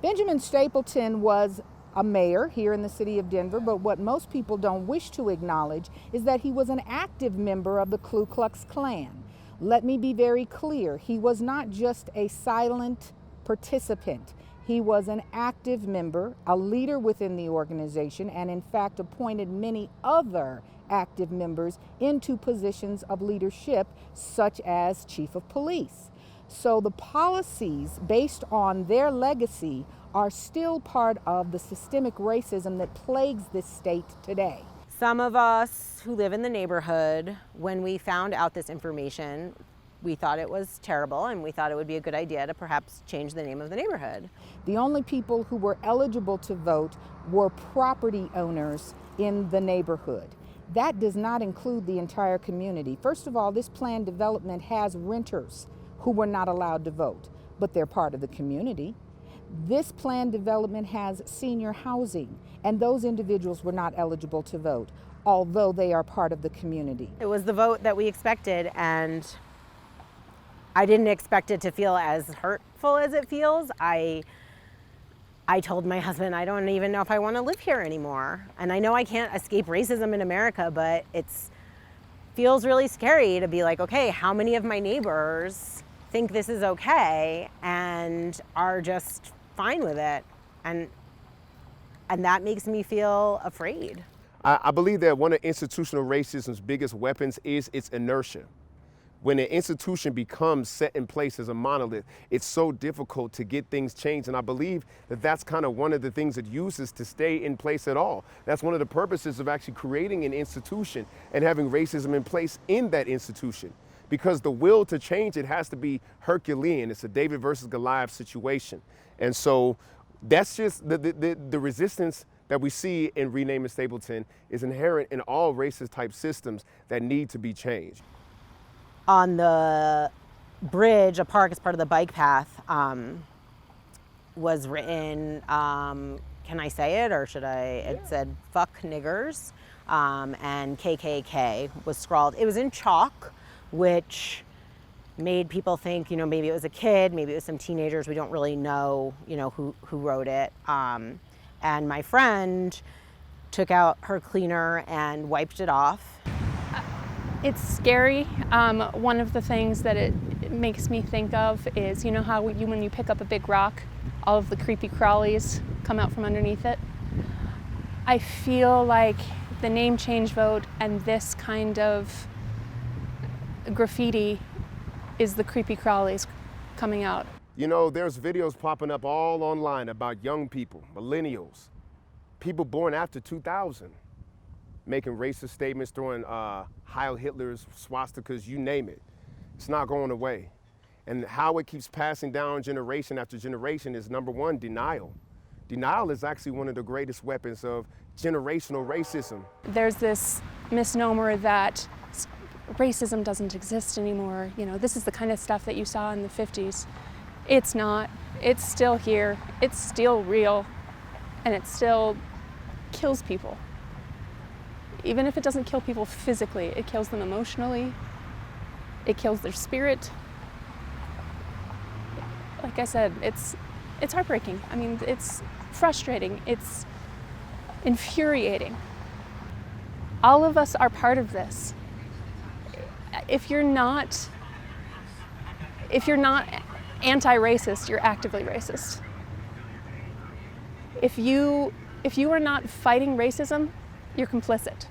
Benjamin Stapleton was a mayor here in the city of Denver, but what most people don't wish to acknowledge is that he was an active member of the Ku Klux Klan. Let me be very clear, he was not just a silent participant. He was an active member, a leader within the organization, and in fact appointed many other active members into positions of leadership, such as chief of police. So the policies based on their legacy are still part of the systemic racism that plagues this state today. Some of us who live in the neighborhood, when we found out this information, we thought it was terrible and we thought it would be a good idea to perhaps change the name of the neighborhood. The only people who were eligible to vote were property owners in the neighborhood. That does not include the entire community. First of all, this planned development has renters who were not allowed to vote, but they're part of the community. This planned development has senior housing, and those individuals were not eligible to vote, although they are part of the community. It was the vote that we expected, and I didn't expect it to feel as hurtful as it feels. I told my husband, I don't even know if I want to live here anymore. And I know I can't escape racism in America, but it feels really scary to be like, okay, how many of my neighbors think this is okay and are just fine with it? And that makes me feel afraid. I believe that one of institutional racism's biggest weapons is its inertia. When an institution becomes set in place as a monolith, it's so difficult to get things changed. And I believe that that's kind of one of the things it uses to stay in place at all. That's one of the purposes of actually creating an institution and having racism in place in that institution. Because the will to change it has to be Herculean. It's a David versus Goliath situation. And so that's just the resistance that we see in renaming Stapleton is inherent in all racist type systems that need to be changed. On the bridge, a park as part of the bike path, was written, can I say it or should I? It said, fuck niggers, and KKK was scrawled. It was in chalk, which made people think, maybe it was a kid, maybe it was some teenagers. We don't really know, who wrote it. And my friend took out her cleaner and wiped it off. It's scary. One of the things that it makes me think of is, how when you pick up a big rock, all of the creepy crawlies come out from underneath it. I feel like the name change vote and this kind of graffiti is the creepy crawlies coming out. There's videos popping up all online about young people, millennials, people born after 2000. Making racist statements, throwing Heil Hitler's, swastikas, you name it. It's not going away. And how it keeps passing down generation after generation is, number one, denial. Denial is actually one of the greatest weapons of generational racism. There's this misnomer that racism doesn't exist anymore. This is the kind of stuff that you saw in the 50s. It's not. It's still here. It's still real. And it still kills people. Even if it doesn't kill people physically, it kills them emotionally. It kills their spirit. Like I said, it's heartbreaking. It's frustrating. It's infuriating. All of us are part of this. If you're not anti-racist, you're actively racist. If you are not fighting racism, you're complicit.